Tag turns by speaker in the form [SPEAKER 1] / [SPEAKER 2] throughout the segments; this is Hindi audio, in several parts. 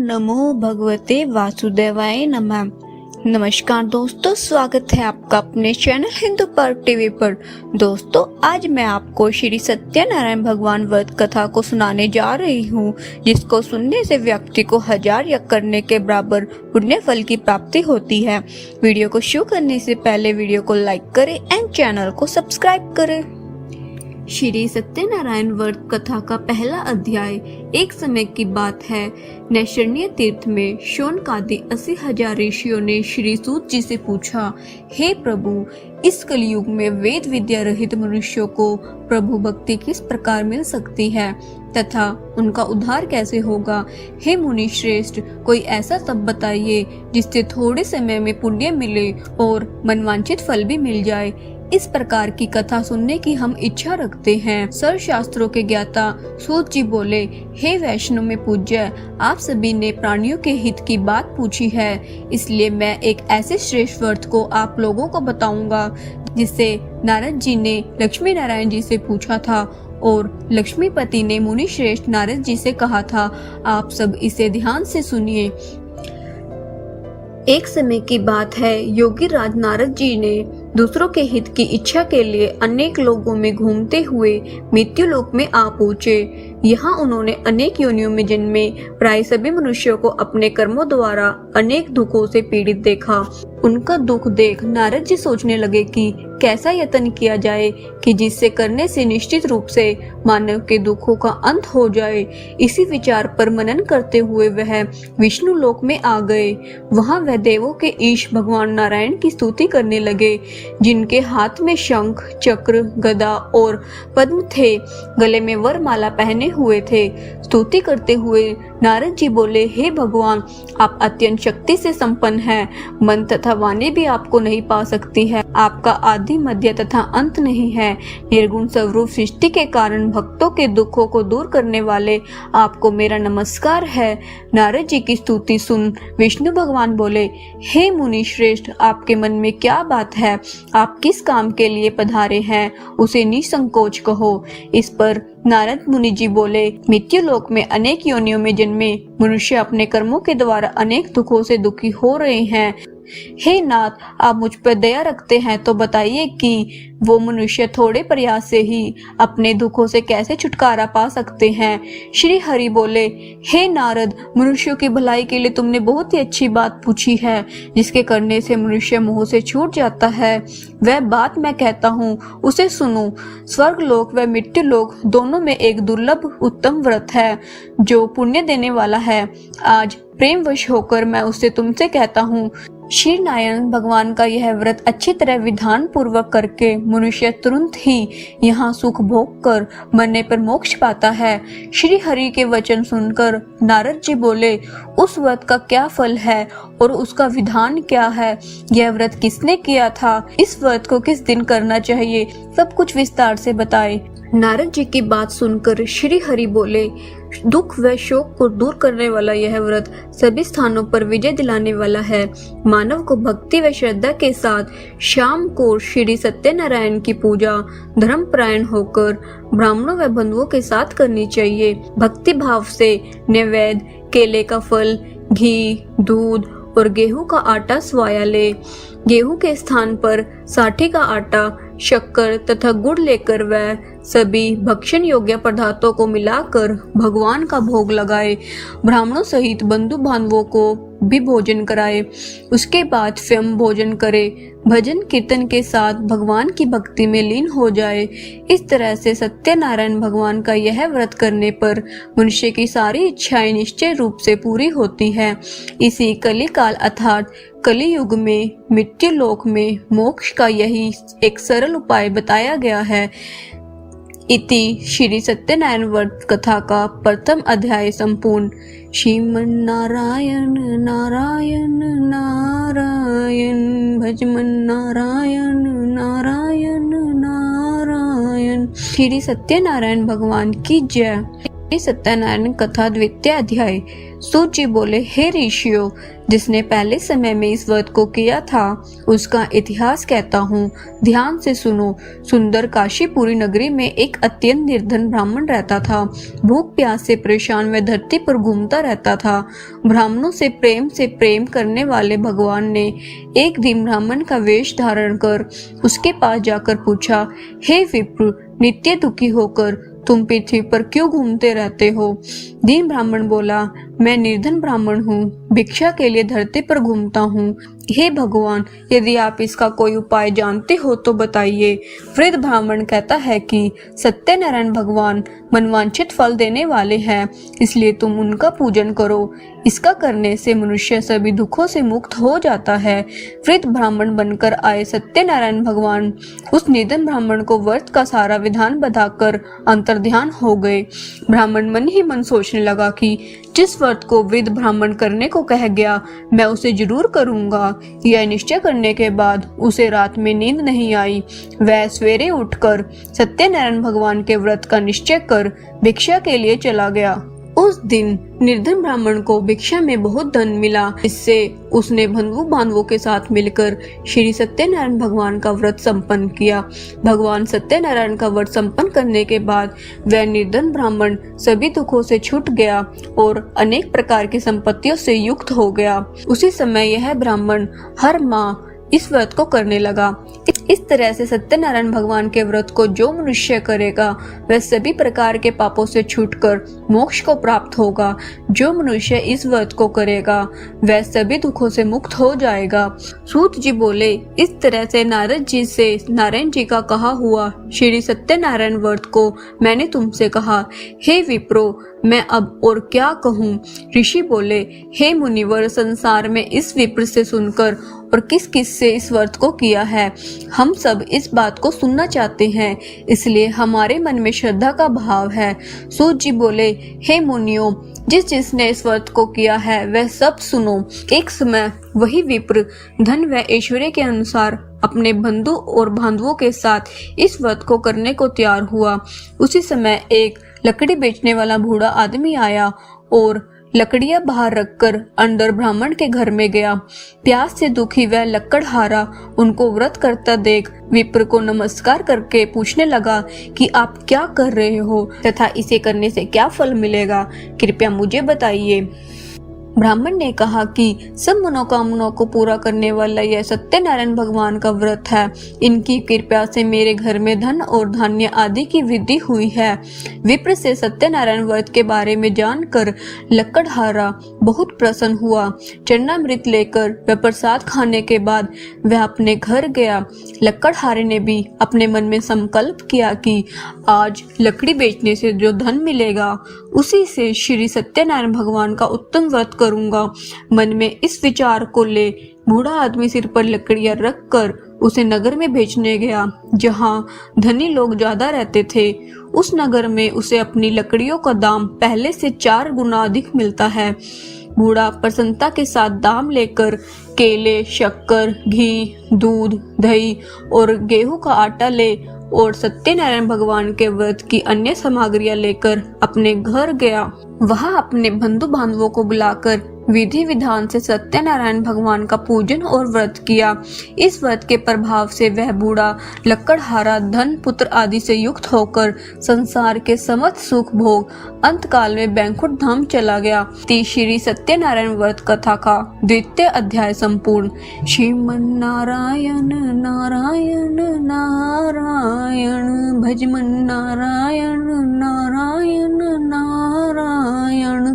[SPEAKER 1] नमो भगवते वासुदेवाय नमः। नमस्कार दोस्तों, स्वागत है आपका अपने चैनल हिंदू पर्व टीवी पर। दोस्तों, आज मैं आपको श्री सत्यनारायण भगवान व्रत कथा को सुनाने जा रही हूँ, जिसको सुनने से व्यक्ति को 1000 यज्ञ करने के बराबर पुण्य फल की प्राप्ति होती है। वीडियो को शुरू करने से पहले वीडियो को लाइक करें एंड चैनल को सब्सक्राइब करें। श्री सत्यनारायण व्रत कथा का पहला अध्याय। एक समय की बात है, नैषण्य तीर्थ में शौनकादि 80,000 ऋषियों ने श्री सूत जी से पूछा, हे प्रभु, इस कलयुग में वेद विद्या रहित मनुष्यों को प्रभु भक्ति किस प्रकार मिल सकती है तथा उनका उद्धार कैसे होगा? हे मुनि श्रेष्ठ, कोई ऐसा तप बताइए जिससे थोड़े समय में पुण्य मिले और मनवांछित फल भी मिल जाए। इस प्रकार की कथा सुनने की हम इच्छा रखते हैं। सर्व शास्त्रों के ज्ञाता सूत जी बोले, हे वैष्णव में पूज्य, आप सभी ने प्राणियों के हित की बात पूछी है, इसलिए मैं एक ऐसे श्रेष्ठ व्रत को आप लोगों को बताऊंगा जिससे नारद जी ने लक्ष्मी नारायण जी से पूछा था और लक्ष्मीपति ने मुनि श्रेष्ठ नारद जी से कहा था। आप सब इसे ध्यान से सुनिए। एक समय की बात है, योगी राज नारद जी ने दूसरों के हित की इच्छा के लिए अनेक लोगों में घूमते हुए मृत्यु लोक में आ पहुँचे। यहाँ उन्होंने अनेक योनियों में जन्मे प्राय सभी मनुष्यों को अपने कर्मों द्वारा अनेक दुखों से पीड़ित देखा। उनका दुख देख नारद जी सोचने लगे कि कैसा यत्न किया जाए कि जिससे करने से निश्चित रूप से मानव के दुखों का अंत हो जाए। इसी विचार पर मनन करते हुए वह विष्णु लोक में आ गए। वहाँ वह देवों के ईश भगवान नारायण की स्तुति करने लगे, जिनके हाथ में शंख, चक्र, गदा और पद्म थे, गले में वरमाला पहने हुए थे। स्तुति करते हुए नारद जी बोले, हे भगवान, आप अत्यंत शक्ति से संपन्न हैं, मन तथा वाणी भी आपको नहीं पा सकती है। आपका आदि मध्य तथा अंत नहीं है। निर्गुण स्वरूप सृष्टि के कारण भक्तों के दुखों को दूर करने वाले आपको मेरा नमस्कार है। नारद जी की स्तुति सुन विष्णु भगवान बोले, हे मुनि श्रेष्ठ, आपके मन में क्या बात है? आप किस काम के लिए पधारे हैं, उसे निसंकोच कहो। इस पर नारद मुनि जी बोले, मृत्यु लोक में अनेक योनियों में जन्मे मनुष्य अपने कर्मों के द्वारा अनेक दुखों से दुखी हो रहे हैं। हे नाथ, आप मुझ पर दया रखते हैं तो बताइए कि वो मनुष्य थोड़े प्रयास से ही अपने दुखों से कैसे छुटकारा पा सकते हैं। श्री हरि बोले, हे नारद, मनुष्यों की भलाई के लिए तुमने बहुत ही अच्छी बात पूछी है, जिसके करने से मनुष्य मोह से छूट जाता है। वह बात मैं कहता हूँ, उसे सुनो। स्वर्ग लोक व मृत्यु लोक दोनों में एक दुर्लभ उत्तम व्रत है जो पुण्य देने वाला है। आज प्रेमवश होकर मैं उसे तुमसे कहता हूँ। श्री नारायण भगवान का यह व्रत अच्छी तरह विधान पूर्वक करके मनुष्य तुरंत ही यहाँ सुख भोग कर मरने पर मोक्ष पाता है। श्री हरि के वचन सुनकर नारद जी बोले, उस व्रत का क्या फल है और उसका विधान क्या है? यह व्रत किसने किया था? इस व्रत को किस दिन करना चाहिए? सब कुछ विस्तार से बताए। नारद जी की बात सुनकर श्री हरि बोले, दुख व शोक को दूर करने वाला यह व्रत सभी स्थानों पर विजय दिलाने वाला है। मानव को भक्ति व श्रद्धा के साथ शाम को श्री सत्यनारायण की पूजा धर्मपरायण होकर ब्राह्मणों व बंधुओं के साथ करनी चाहिए। भक्ति भाव से नैवेद्य, केले का फल, घी, दूध और गेहूं का आटा स्वाया ले। गेहूं के स्थान पर साठी का आटा, शक्कर तथा गुड़ लेकर वह सभी भक्षण योग्य पदार्थों को मिलाकर भगवान का भोग लगाए। ब्राह्मणों सहित बंधु बांधवों को भी भोजन कराए। उसके बाद स्वयं भोजन करे, भजन कीर्तन के साथ भगवान की भक्ति में लीन हो जाए। इस तरह से सत्यनारायण भगवान का यह व्रत करने पर मनुष्य की सारी इच्छाएं निश्चय रूप से पूरी होती है। इसी कलिकाल अर्थात कलियुग में मृत्यु लोक में मोक्ष का यही एक सरल उपाय बताया गया है। इति श्री सत्यनारायण व्रत कथा का प्रथम अध्याय संपूर्ण। श्रीमन नारायण नारायण नारायण, भजमन नारायण नारायण नारायण। श्री सत्यनारायण भगवान की जय। सत्यनारायण कथा द्वितीय अध्याय। सूत जी बोले, हे ऋषियों, जिसने पहले समय में इस व्रत को किया था उसका इतिहास कहता हूँ, ध्यान से सुनो। सुंदर काशीपुरी नगरी में एक अत्यंत निर्धन ब्राह्मण रहता था। भूख प्यास से परेशान वह धरती पर घूमता रहता था। ब्राह्मणों से प्रेम करने वाले भगवान ने एक दिन ब्राह्मण का वेश धारण कर उसके पास जाकर पूछा, हे विप्र, नित्य दुखी होकर तुम पृथ्वी पर क्यों घूमते रहते हो? दीन ब्राह्मण बोला, मैं निर्धन ब्राह्मण हूँ, भिक्षा के लिए धरती पर घूमता हूँ। हे भगवान, यदि आप इसका कोई उपाय जानते हो तो बताइए। वृद्ध ब्राह्मण कहता है कि सत्यनारायण भगवान मनवांछित फल देने वाले हैं, इसलिए तुम उनका पूजन करो। इसका करने से मनुष्य सभी दुखों से मुक्त हो जाता है। वृद्ध ब्राह्मण बनकर आए सत्यनारायण भगवान उस निर्धन ब्राह्मण को व्रत का सारा विधान बताकर अंतर्ध्यान हो गए। ब्राह्मण मन ही मन सोचने लगा कि जिस व्रत को वृद्ध ब्राह्मण करने को कह गया, मैं उसे जरूर करूंगा। यह निश्चय करने के बाद उसे रात में नींद नहीं आई। वह सवेरे उठकर सत्यनारायण भगवान के व्रत का निश्चय कर भिक्षा के लिए चला गया। उस दिन निर्धन ब्राह्मण को भिक्षा में बहुत धन मिला। इससे उसने बंधु बांधवों के साथ मिलकर श्री सत्यनारायण भगवान का व्रत संपन्न किया। भगवान सत्यनारायण का व्रत संपन्न करने के बाद वह निर्धन ब्राह्मण सभी दुखों से छूट गया और अनेक प्रकार की संपत्तियों से युक्त हो गया। उसी समय यह ब्राह्मण हर माह इस व्रत को करने लगा। इस तरह से सत्यनारायण भगवान के व्रत को जो मनुष्य करेगा वह सभी प्रकार के पापों से छूटकर मोक्ष को प्राप्त होगा। जो मनुष्य इस व्रत को करेगा वह सभी दुखों से मुक्त हो जाएगा। सूत जी बोले, इस तरह से नारद जी से नारायण जी का कहा हुआ श्री सत्यनारायण व्रत को मैंने तुमसे कहा। हे विप्रो, मैं अब और क्या कहूँ? ऋषि बोले, हे मुनिवर, संसार में इस विप्र से सुनकर और किस किस से इस व्रत को किया है, हम सब इस बात को सुनना चाहते हैं, इसलिए हमारे मन में श्रद्धा का भाव है। सूत जी बोले, हे मुनियों, जिसने इस व्रत को किया है वह सब सुनो। एक समय वही विप्र धन व ऐश्वर्य के अनुसार अपने बंधु और बांधवों के साथ इस व्रत को करने को तैयार हुआ। उसी समय एक लकड़ी बेचने वाला बूढ़ा आदमी आया और लकड़ियां बाहर रखकर अंदर ब्राह्मण के घर में गया। प्यास से दुखी वह लकड़हारा उनको व्रत करता देख विप्र को नमस्कार करके पूछने लगा कि आप क्या कर रहे हो तथा इसे करने से क्या फल मिलेगा, कृपया मुझे बताइए। ब्राह्मण ने कहा कि सब मनोकामनाओं को पूरा करने वाला यह सत्यनारायण भगवान का व्रत है। इनकी कृपा से मेरे घर में धन और धान्य आदि की वृद्धि हुई है। विप्र से सत्यनारायण व्रत के बारे में जानकर लकड़हारा बहुत प्रसन्न हुआ। चरणामृत लेकर वह प्रसाद खाने के बाद वह अपने घर गया। लकड़हारे ने भी अपने मन में संकल्प किया कि आज लकड़ी बेचने से जो धन मिलेगा उसी से श्री सत्यनारायण भगवान का उत्तम व्रत करूंगा। मन में इस विचार को ले बूढ़ा आदमी सिर पर लकड़ियां रखकर उसे नगर में बेचने गया, जहां धनी लोग ज्यादा रहते थे। उस नगर में उसे अपनी लकड़ियों का दाम पहले से 4 गुना अधिक मिलता है। बूढ़ा प्रसन्नता के साथ दाम लेकर केले, शक्कर, घी, दूध, दही और गेहूं का आटा ले और सत्यनारायण भगवान के व्रत की अन्य सामग्रियां लेकर अपने घर गया। वहां अपने बंधु बांधवों को बुलाकर विधि विधान से सत्यनारायण भगवान का पूजन और व्रत किया। इस व्रत के प्रभाव से वह बूढ़ा लकड़हारा धन पुत्र आदि से युक्त होकर संसार के समस्त सुख भोग अंत काल में बैंकुट धाम चला गया। श्री सत्यनारायण व्रत कथा का द्वितीय अध्याय संपूर्ण। श्रीमन नारायण नारायण नारायण, भजमन नारायण नारायण नारायण।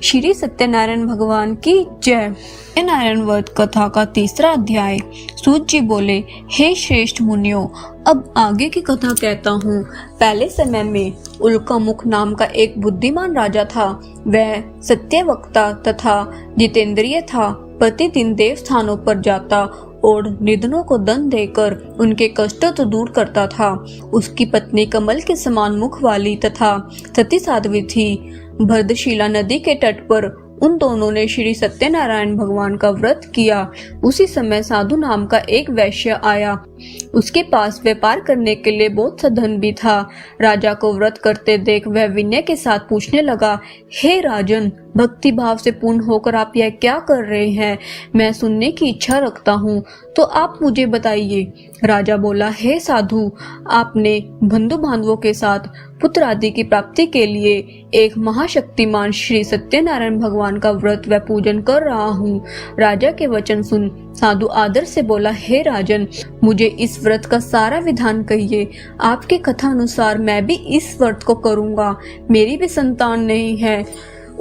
[SPEAKER 1] श्री सत्यनारायण भगवान की जय। सत्यनारायण व्रत कथा का तीसरा अध्याय। सूत जी बोले, हे श्रेष्ठ मुनियों, अब आगे की कथा कहता हूँ। पहले समय में उल्कामुख नाम का एक बुद्धिमान राजा था। वह सत्यवक्ता तथा जितेंद्रिय था। प्रतिदिन देव स्थानों पर जाता और निर्धनों को दंड देकर उनके कष्टों तो दूर करता था। उसकी पत्नी कमल के समान मुख वाली तथा सती साध्वी थी। भद्रशिला नदी के तट पर उन दोनों ने श्री सत्यनारायण भगवान का व्रत किया। उसी समय साधु नाम का एक वैश्य आया। उसके पास व्यापार करने के लिए बहुत सा धन भी था। राजा को व्रत करते देख वह विनय के साथ पूछने लगा, हे राजन, भक्ति भाव से पूर्ण होकर आप यह क्या कर रहे हैं? मैं सुनने की इच्छा रखता हूँ, तो आप मुझे बताइए। राजा बोला, हे साधु, आपने बंधु बांधवों के साथ पुत्र आदि की प्राप्ति के लिए एक महाशक्तिमान श्री सत्यनारायण भगवान का व्रत व पूजन कर रहा हूँ। राजा के वचन सुन साधु आदर से बोला, हे राजन, मुझे इस व्रत का सारा विधान कहिए। आपके कथा अनुसार मैं भी इस व्रत को करूँगा। मेरी भी संतान नहीं है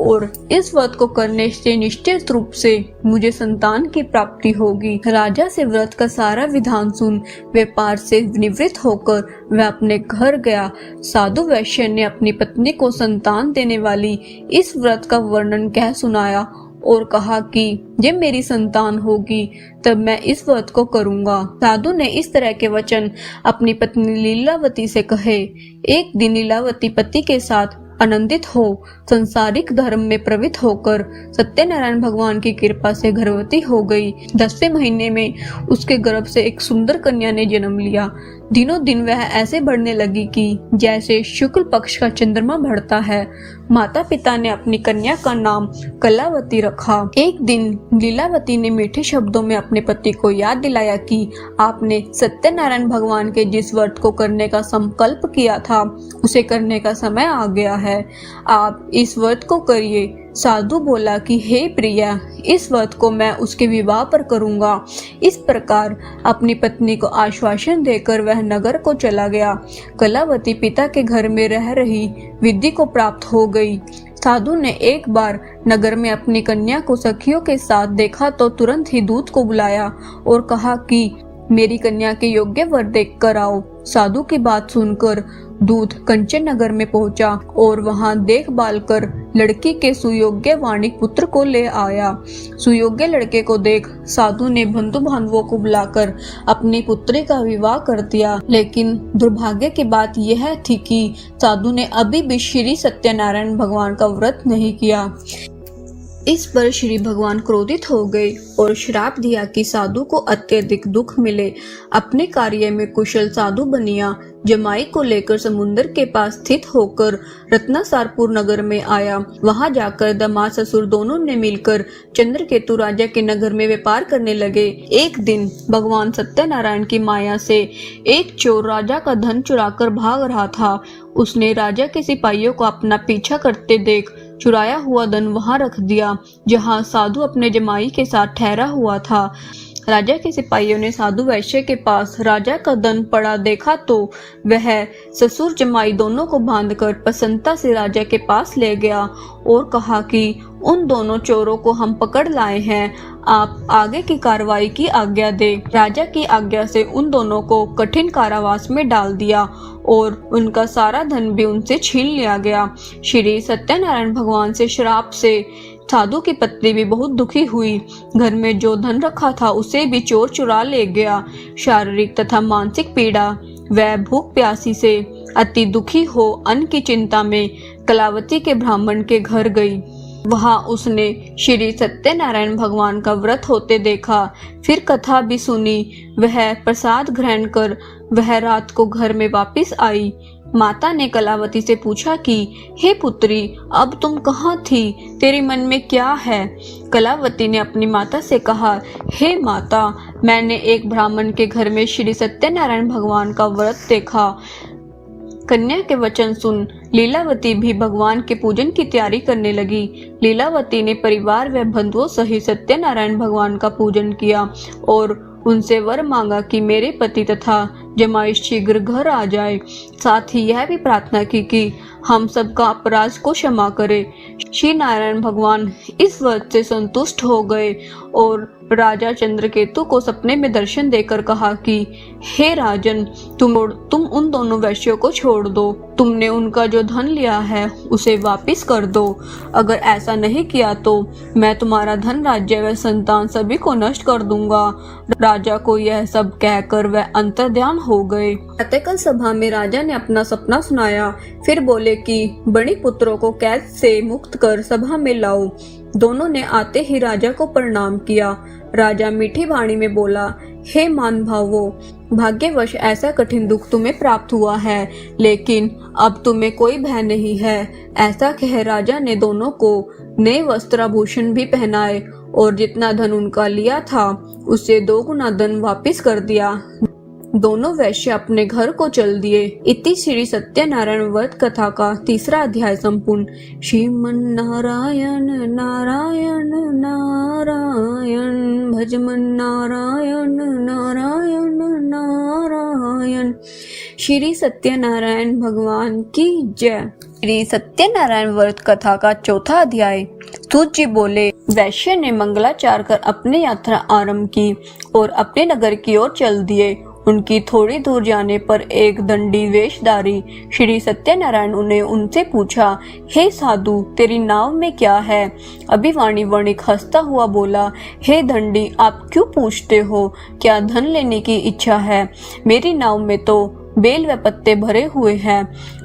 [SPEAKER 1] और इस व्रत को करने से निश्चित रूप से मुझे संतान की प्राप्ति होगी। राजा से व्रत का सारा विधान सुन व्यापार से निवृत्त होकर वह अपने घर गया। साधु वैश्य ने अपनी पत्नी को संतान देने वाली इस व्रत का वर्णन कह सुनाया और कहा कि ये मेरी संतान होगी तब मैं इस व्रत को करूंगा। साधु ने इस तरह के वचन अपनी पत्नी लीलावती से कहे। एक दिन लीलावती पति के साथ आनंदित हो संसारिक धर्म में प्रवृत्त होकर सत्यनारायण भगवान की कृपा से गर्भवती हो गई। 10वें महीने में उसके गर्भ से एक सुंदर कन्या ने जन्म लिया। दिनों दिन वह ऐसे बढ़ने लगी कि जैसे शुक्ल पक्ष का चंद्रमा बढ़ता है। माता पिता ने अपनी कन्या का नाम कलावती रखा। एक दिन लीलावती ने मीठे शब्दों में अपने पति को याद दिलाया कि आपने सत्यनारायण भगवान के जिस व्रत को करने का संकल्प किया था उसे करने का समय आ गया है। आप इस व्रत को करिए। साधु बोला कि हे प्रिया, इस व्रत को मैं उसके विवाह पर करूंगा। इस प्रकार अपनी पत्नी को आश्वासन देकर वह नगर को चला गया। कलावती पिता के घर में रह रही विधि को प्राप्त हो गई। साधु ने एक बार नगर में अपनी कन्या को सखियों के साथ देखा तो तुरंत ही दूत को बुलाया और कहा कि मेरी कन्या के योग्य वर देख कर आओ। साधु की बात सुनकर दूत कंचन नगर में पहुंचा और वहां देखभाल कर लड़की के सुयोग्य वाणिक पुत्र को ले आया। सुयोग्य लड़के को देख साधु ने बंधु बांधवों को बुलाकर अपनी पुत्री का विवाह कर दिया। लेकिन दुर्भाग्य की बात यह थी कि साधु ने अभी भी श्री सत्यनारायण भगवान का व्रत नहीं किया। इस पर श्री भगवान क्रोधित हो गए और श्राप दिया कि साधु को अत्यधिक दुख मिले। अपने कार्य में कुशल साधु बनिया जमाई को लेकर समुद्र के पास स्थित होकर रत्नासारपुर नगर में आया। वहां जाकर दामाद ससुर दोनों ने मिलकर चंद्रकेतु राजा के नगर में व्यापार करने लगे। एक दिन भगवान सत्यनारायण की माया से एक चोर राजा का धन चुराकर भाग रहा था। उसने राजा के सिपाहियों को अपना पीछा करते देख चुराया हुआ धन वहां रख दिया जहां साधु अपने जमाई के साथ ठहरा हुआ था। राजा के सिपाहियों ने साधु वैश्य के पास राजा का धन पड़ा देखा तो वह ससुर जमाई दोनों को बांधकर प्रसन्नता से राजा के पास ले गया और कहा कि उन दोनों चोरों को हम पकड़ लाए हैं, आप आगे की कार्रवाई की आज्ञा दे। राजा की आज्ञा से उन दोनों को कठिन कारावास में डाल दिया और उनका सारा धन भी उनसे छीन लिया गया। श्री सत्यनारायण भगवान से श्राप से साधु की पत्नी भी बहुत दुखी हुई। घर में जो धन रखा था उसे भी चोर चुरा ले गया। शारीरिक तथा मानसिक पीड़ा व भूख प्यासी से अति दुखी हो अन्न की चिंता में कलावती के ब्राह्मण के घर गई। वहां उसने श्री सत्यनारायण भगवान का व्रत होते देखा। फिर कथा भी सुनी। वह प्रसाद ग्रहण कर वह रात को घर में वापस आई। माता ने कलावती से पूछा कि हे पुत्री, अब तुम कहाँ थी? तेरे मन में क्या है? कलावती ने अपनी माता से कहा, हे माता, मैंने एक ब्राह्मण के घर में श्री सत्यनारायण भगवान का व्रत देखा। कन्या के वचन सुन लीलावती भी भगवान के पूजन की तैयारी करने लगी। लीलावती ने परिवार व बंधुओं सहित सत्यनारायण भगवान का पूजन किया और उनसे वर मांगा कि मेरे पति तथा जमाई शीघ्र घर आ जाए। साथ ही यह भी प्रार्थना की कि हम सबका अपराध को क्षमा करे। श्री नारायण भगवान इस व्रत से संतुष्ट हो गए और राजा चंद्रकेतु को सपने में दर्शन देकर कहा कि हे राजन, तुम उन दोनों वैश्यों को छोड़ दो। तुमने उनका जो धन लिया है उसे वापस कर दो। अगर ऐसा नहीं किया तो मैं तुम्हारा धन, राज्य व संतान सभी को नष्ट कर दूंगा। राजा को यह सब कहकर वह अंतर्ध्यान हो गए। प्रातःकाल सभा में राजा ने अपना सपना सुनाया, फिर बोले कि बड़े पुत्रों को कैद से मुक्त कर सभा में लाओ। दोनों ने आते ही राजा को प्रणाम किया। राजा मीठी वाणी में बोला, हे महानुभावों, भाग्यवश ऐसा कठिन दुख तुम्हें प्राप्त हुआ है, लेकिन अब तुम्हें कोई भय नहीं है। ऐसा कह राजा ने दोनों को नए वस्त्राभूषण भी पहनाए और जितना धन उनका लिया था उससे 2 गुना धन वापस कर दिया। दोनों वैश्य अपने घर को चल दिए। इति श्री सत्यनारायण व्रत कथा का 3रा अध्याय संपूर्ण। श्रीमन नारायण नारायण नारायण, भजमन नारायण नारायण नारायण। श्री सत्यनारायण भगवान की जय। श्री सत्यनारायण व्रत कथा का 4था अध्याय। सूत जी बोले, वैश्य ने मंगलाचार कर अपनी यात्रा आरंभ की और अपने नगर की ओर चल दिए। उनकी थोड़ी दूर जाने पर एक दंडी वेशधारी श्री सत्यनारायण ने उनसे पूछा, हे साधु, तेरी नाव में क्या है? अभिवाणी वणिक हंसता हुआ बोला, हे दंडी, आप क्यों पूछते हो? क्या धन लेने की इच्छा है? मेरी नाव में तो बेल व पत्ते भरे हुए हैं।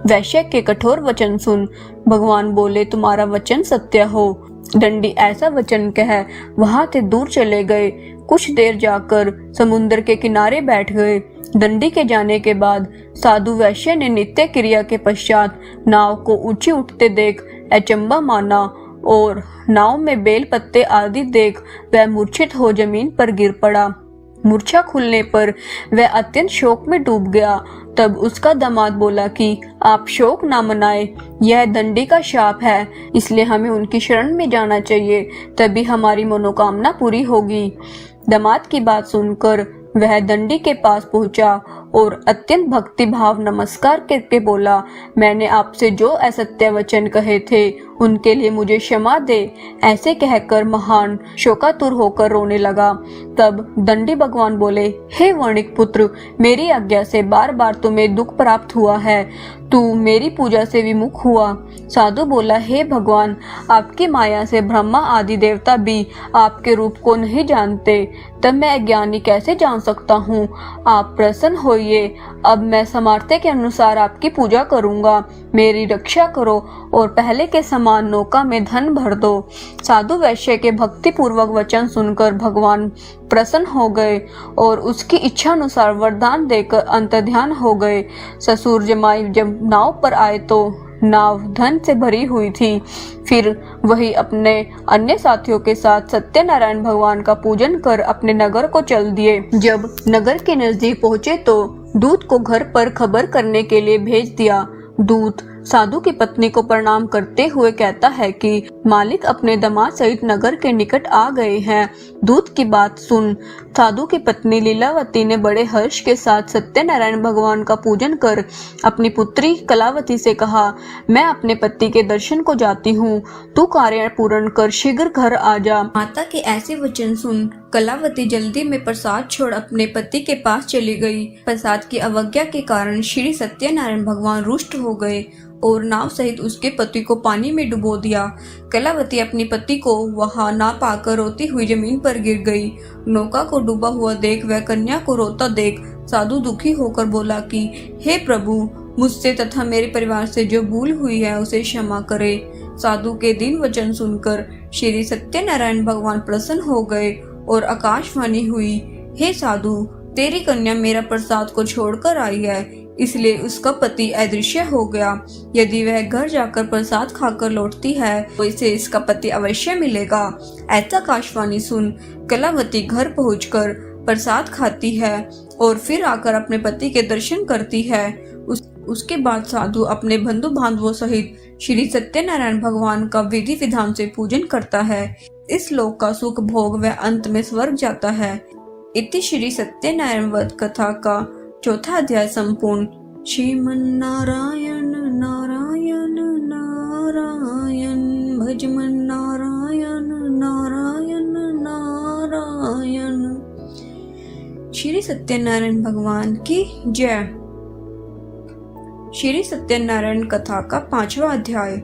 [SPEAKER 1] वैश्य के कठोर वचन सुन भगवान बोले, तुम्हारा वचन सत्य हो। दंडी ऐसा वचन कह वहां से दूर चले गए। कुछ देर जाकर समुद्र के किनारे बैठ गए। दंडी के जाने के बाद साधु वैश्य ने नित्य क्रिया के पश्चात नाव को ऊंची उठते देख अचंबा माना और नाव में बेल पत्ते आदि देख वह मूर्छित हो जमीन पर गिर पड़ा। मूर्छा खुलने पर वह अत्यंत शोक में डूब गया। तब उसका दामाद बोला कि आप शोक ना मनाए, यह दंडी का शाप है, इसलिए हमें उनकी शरण में जाना चाहिए, तभी हमारी मनोकामना पूरी होगी। दामाद की बात सुनकर वह दंडी के पास पहुंचा और अत्यंत भक्ति भाव नमस्कार करके बोला, मैंने आपसे जो असत्य वचन कहे थे उनके लिए मुझे क्षमा दे। ऐसे कहकर महान शोकातुर होकर रोने लगा। तब दंडी भगवान बोले, हे वणिक पुत्र, मेरी आज्ञा से बार बार तुम्हें दुख प्राप्त हुआ है, तू मेरी पूजा से विमुख हुआ। साधु बोला, हे भगवान, आपकी माया से ब्रह्मा आदि देवता भी आपके रूप को नहीं जानते, तब मैं अज्ञानी कैसे जान सकता हूँ? आप प्रसन्न होइए, अब मैं सामर्थ्य के अनुसार आपकी पूजा करूँगा। मेरी रक्षा करो और पहले के समान नौका में धन भर दो। साधु वैश्य के भक्ति पूर्वक वचन सुनकर भगवान प्रसन्न हो गए और उसकी इच्छा अनुसार वरदान देकर अंतर्ध्यान हो गए। ससुर जमाई जब नाव पर आए तो नाव धन से भरी हुई थी। फिर वही अपने अन्य साथियों के साथ सत्यनारायण भगवान का पूजन कर अपने नगर को चल दिए। जब नगर के नजदीक पहुंचे तो दूत को घर पर खबर करने के लिए भेज दिया। दूत साधु की पत्नी को प्रणाम करते हुए कहता है कि मालिक अपने दामाद सहित नगर के निकट आ गए हैं। दूत की बात सुन साधु की पत्नी लीलावती ने बड़े हर्ष के साथ सत्यनारायण भगवान का पूजन कर अपनी पुत्री कलावती से कहा, मैं अपने पति के दर्शन को जाती हूँ, तू कार्य पूर्ण कर शीघ्र घर आ जा। माता के ऐसे वचन सुन कलावती जल्दी में प्रसाद छोड़ अपने पति के पास चली गई। प्रसाद की अवज्ञा के कारण श्री सत्यनारायण भगवान रुष्ट हो गए और नाव सहित उसके पति को पानी में डुबो दिया। कलावती अपने पति को वहां ना पाकर रोती हुई जमीन पर गिर गई। नौका को डूबा हुआ देख वह कन्या को रोता देख साधु दुखी होकर बोला कि हे प्रभु, मुझसे तथा मेरे परिवार से जो भूल हुई है उसे क्षमा करे। साधु के दीन वचन सुनकर श्री सत्यनारायण भगवान प्रसन्न हो गए और आकाशवाणी हुई, हे साधु, तेरी कन्या मेरा प्रसाद को छोड़कर आई है, इसलिए उसका पति अदृश्य हो गया। यदि वह घर जाकर प्रसाद खाकर लौटती है तो इसे इसका पति अवश्य मिलेगा। ऐसा आकाशवाणी सुन कलावती घर पहुंचकर प्रसाद खाती है और फिर आकर अपने पति के दर्शन करती है। उसके बाद साधु अपने बंधु बांधवों सहित श्री सत्यनारायण भगवान का विधि विधान से पूजन करता है। इस लोक का सुख भोग वह अंत में स्वर्ग जाता है। इति श्री सत्यनारायण व्रत कथा का 4था अध्याय संपूर्ण। श्रीमन नारायण नारायण नारायण, भजमन नारायण नारायण नारायण। श्री सत्यनारायण भगवान की जय। श्री सत्यनारायण कथा का 5वां अध्याय।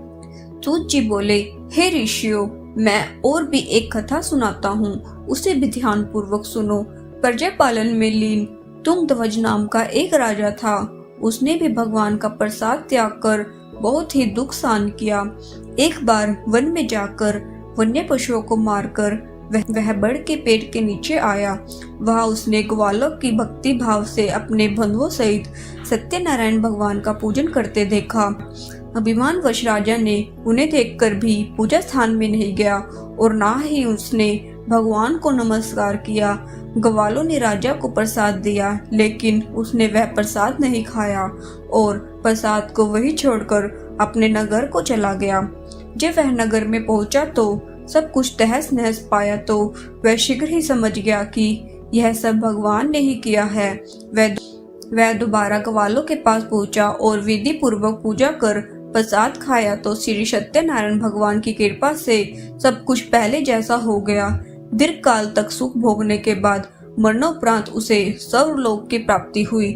[SPEAKER 1] सूत जी बोले, हे ऋषियों, मैं और भी एक कथा सुनाता हूँ, उसे भी ध्यान पूर्वक सुनो। प्रजा पालन में लीन तुंगध्वज नाम का एक राजा था। उसने भी भगवान का प्रसाद त्याग कर बहुत ही दुख सहन किया। एक बार वन में जाकर वन्य पशुओं को मारकर वह बड़ के पेड़ के नीचे आया। वहां उसने ग्वालों की भक्ति भाव से अपने बंधुओं सहित सत्यनारायण भगवान का पूजन करते देखा। अभिमानवश राजा ने उन्हें देखकर भी पूजा स्थान में नहीं गया और ना ही उसने भगवान को नमस्कार किया। ग्वालों ने राजा को प्रसाद दिया, लेकिन उसने वह प्रसाद नहीं खाया और प्रसाद को वही छोड़कर अपने नगर को चला गया। जब वह नगर में पहुंचा तो सब कुछ तहस नहस पाया तो वह शीघ्र ही समझ गया कि यह सब भगवान ने ही किया है। वह दोबारा ग्वालों के पास पहुंचा और विधि पूर्वक पूजा कर प्रसाद खाया तो श्री सत्यनारायण भगवान की कृपा से सब कुछ पहले जैसा हो गया। दीर्घ काल तक सुख भोगने के बाद मरणोपरांत उसे सर्वलोक की प्राप्ति हुई।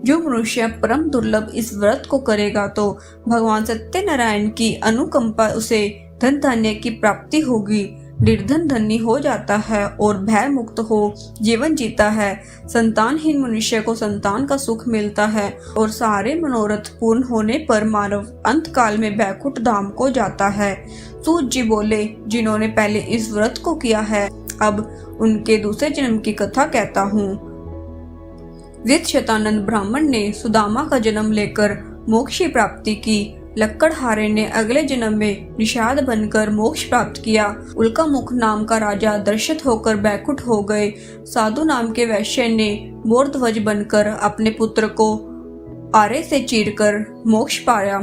[SPEAKER 1] जो मनुष्य परम दुर्लभ इस व्रत को करेगा तो भगवान सत्यनारायण की अनुकंपा उसे धन धान्य की प्राप्ति होगी। निर्धन धनी हो जाता है और भय मुक्त हो जीवन जीता है। संतानहीन मनुष्य को संतान का सुख मिलता है और सारे मनोरथ पूर्ण होने पर मानव अंत काल में बैकुंठ धाम को जाता है। सूत जी बोले, जिन्होंने पहले इस व्रत को किया है अब उनके दूसरे जन्म की कथा कहता हूँ। वित्तशतानंद ब्राह्मण ने सुदामा का जन्म लेकर मोक्ष की प्राप्ति की। लक्कड़हारे ने अगले जन्म में निषाद बनकर मोक्ष प्राप्त किया। उल्कामुख नाम का राजा दर्शित होकर बैकुंठ हो गए। साधु नाम के वैश्य ने मोरध्वज बनकर अपने पुत्र को आरे से चीरकर मोक्ष पाया।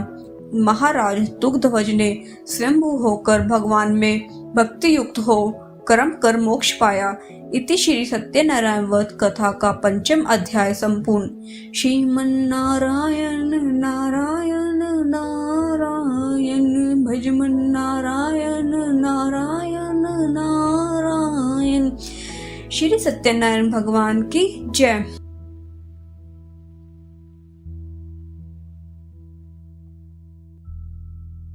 [SPEAKER 1] महाराज तुंगध्वज ने स्वयंभू होकर भगवान में भक्ति युक्त हो कर्म कर मोक्ष पाया। इति श्री सत्यनारायण व्रत कथा का 5वां अध्याय संपूर्ण। श्रीमन्नारायण नारायण नारायण भजमन नारायण नारायण नारायण। श्री सत्यनारायण भगवान की जय।